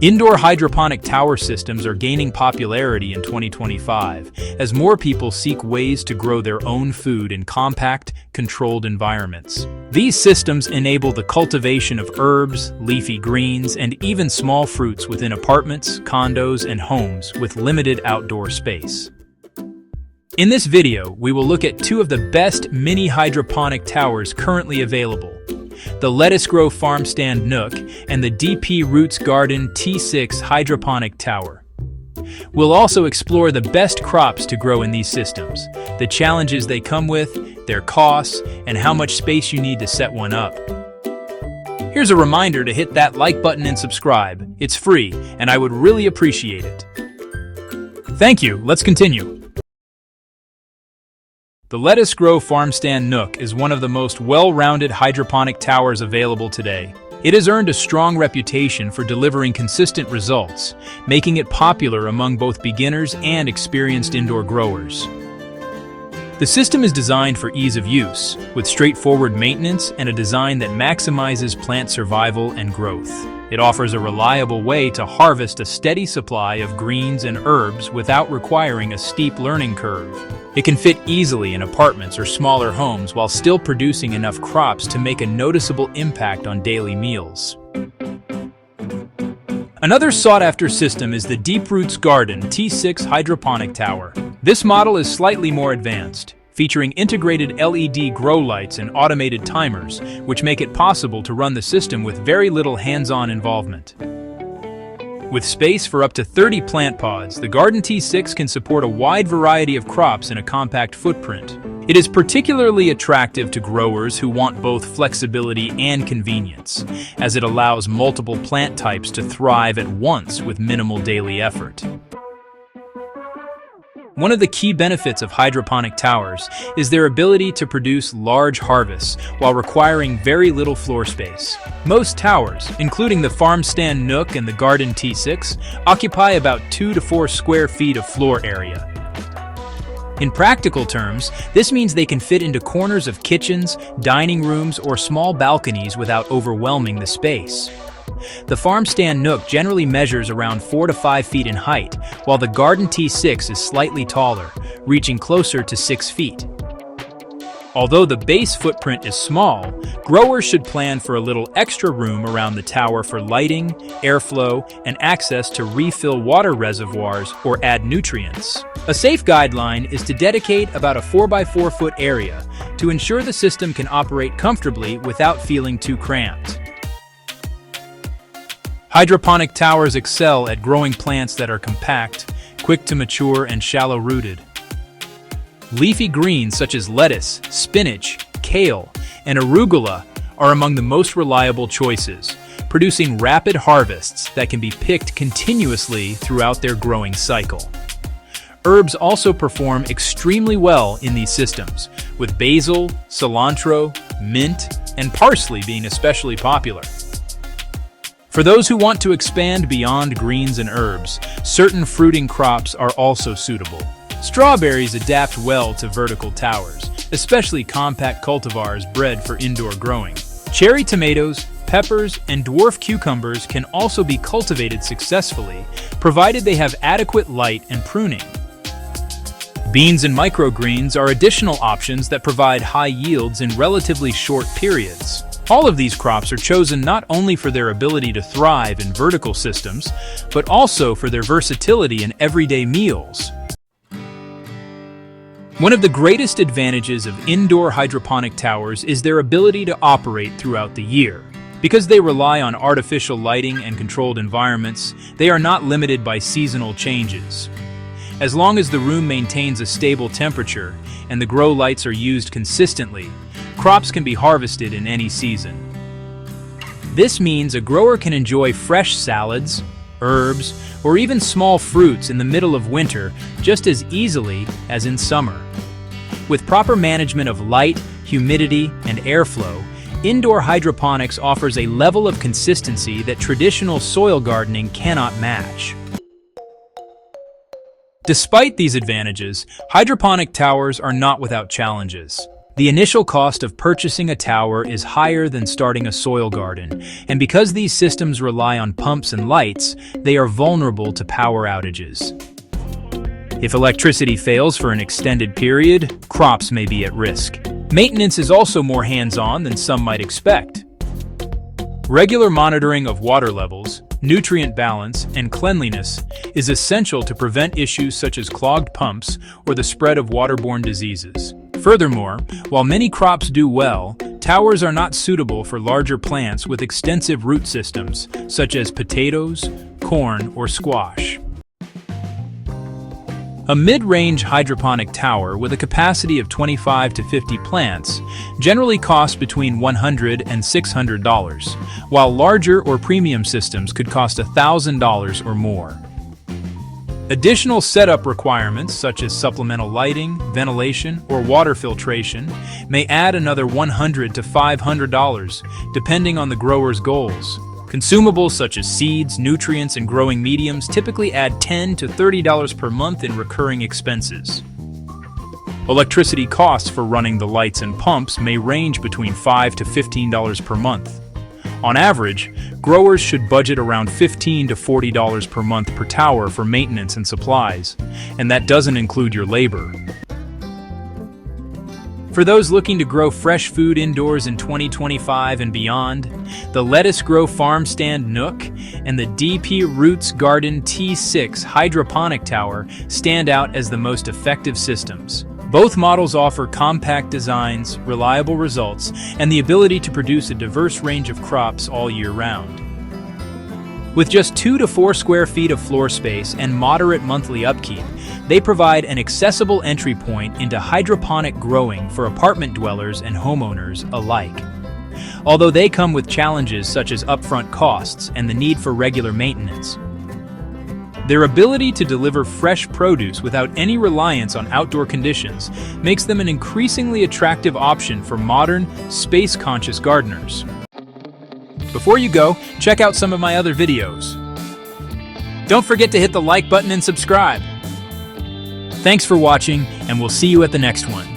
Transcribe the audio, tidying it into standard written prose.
Indoor hydroponic tower systems are gaining popularity in 2025 as more people seek ways to grow their own food in compact, controlled environments. These systems enable the cultivation of herbs, leafy greens, and even small fruits within apartments, condos, and homes with limited outdoor space. In this video, we will look at two of the best mini hydroponic towers currently available: the Lettuce Grow Farm Stand Nook and the DP Roots Garden T6 Hydroponic Tower. We'll also explore the best crops to grow in these systems, the challenges they come with, their costs, and how much space you need to set one up. Here's a reminder to hit that like button and subscribe. It's free, and I would really appreciate it. Thank you. Let's continue. The Lettuce Grow Farm Stand Nook is one of the most well-rounded hydroponic towers available today. It has earned a strong reputation for delivering consistent results, making it popular among both beginners and experienced indoor growers. The system is designed for ease of use, with straightforward maintenance and a design that maximizes plant survival and growth. It offers a reliable way to harvest a steady supply of greens and herbs without requiring a steep learning curve. It can fit easily in apartments or smaller homes while still producing enough crops to make a noticeable impact on daily meals. Another sought-after system is the Deep Roots Garden T6 Hydroponic Tower. This model is slightly more advanced, featuring integrated LED grow lights and automated timers, which make it possible to run the system with very little hands-on involvement. With space for up to 30 plant pods, the Garden T6 can support a wide variety of crops in a compact footprint. It is particularly attractive to growers who want both flexibility and convenience, as it allows multiple plant types to thrive at once with minimal daily effort. One of the key benefits of hydroponic towers is their ability to produce large harvests while requiring very little floor space. Most towers, including the Farm Stand Nook and the Garden T6, occupy about 2 to 4 square feet of floor area. In practical terms, this means they can fit into corners of kitchens, dining rooms, or small balconies without overwhelming the space. The Farm Stand Nook generally measures around 4 to 5 feet in height, while the Garden T6 is slightly taller, reaching closer to 6 feet. Although the base footprint is small, growers should plan for a little extra room around the tower for lighting, airflow, and access to refill water reservoirs or add nutrients. A safe guideline is to dedicate about a 4 by 4 foot area to ensure the system can operate comfortably without feeling too cramped. Hydroponic towers excel at growing plants that are compact, quick to mature, and shallow-rooted. Leafy greens such as lettuce, spinach, kale, and arugula are among the most reliable choices, producing rapid harvests that can be picked continuously throughout their growing cycle. Herbs also perform extremely well in these systems, with basil, cilantro, mint, and parsley being especially popular. For those who want to expand beyond greens and herbs, certain fruiting crops are also suitable. Strawberries adapt well to vertical towers, especially compact cultivars bred for indoor growing. Cherry tomatoes, peppers, and dwarf cucumbers can also be cultivated successfully, provided they have adequate light and pruning. Beans and microgreens are additional options that provide high yields in relatively short periods. All of these crops are chosen not only for their ability to thrive in vertical systems, but also for their versatility in everyday meals. One of the greatest advantages of indoor hydroponic towers is their ability to operate throughout the year. Because they rely on artificial lighting and controlled environments, they are not limited by seasonal changes. As long as the room maintains a stable temperature and the grow lights are used consistently, crops can be harvested in any season. This means a grower can enjoy fresh salads, herbs, or even small fruits in the middle of winter just as easily as in summer. With proper management of light, humidity, and airflow, indoor hydroponics offers a level of consistency that traditional soil gardening cannot match. Despite these advantages, hydroponic towers are not without challenges. The initial cost of purchasing a tower is higher than starting a soil garden, and because these systems rely on pumps and lights, they are vulnerable to power outages. If electricity fails for an extended period, crops may be at risk. Maintenance is also more hands-on than some might expect. Regular monitoring of water levels, nutrient balance, and cleanliness is essential to prevent issues such as clogged pumps or the spread of waterborne diseases. Furthermore, while many crops do well, towers are not suitable for larger plants with extensive root systems, such as potatoes, corn, or squash. A mid-range hydroponic tower with a capacity of 25 to 50 plants generally costs between $100 and $600, while larger or premium systems could cost $1,000 or more. Additional setup requirements such as supplemental lighting, ventilation, or water filtration may add another $100 to $500, depending on the grower's goals. Consumables such as seeds, nutrients, and growing mediums typically add $10 to $30 per month in recurring expenses. Electricity costs for running the lights and pumps may range between $5 to $15 per month. On average, growers should budget around $15 to $40 per month per tower for maintenance and supplies, and that doesn't include your labor. For those looking to grow fresh food indoors in 2025 and beyond, the Lettuce Grow Farm Stand Nook and the DP Roots Garden T6 Hydroponic Tower stand out as the most effective systems. Both models offer compact designs, reliable results, and the ability to produce a diverse range of crops all year round. With just 2 to 4 square feet of floor space and moderate monthly upkeep, they provide an accessible entry point into hydroponic growing for apartment dwellers and homeowners alike. Although they come with challenges such as upfront costs and the need for regular maintenance, their ability to deliver fresh produce without any reliance on outdoor conditions makes them an increasingly attractive option for modern, space-conscious gardeners. Before you go, check out some of my other videos. Don't forget to hit the like button and subscribe. Thanks for watching, and we'll see you at the next one.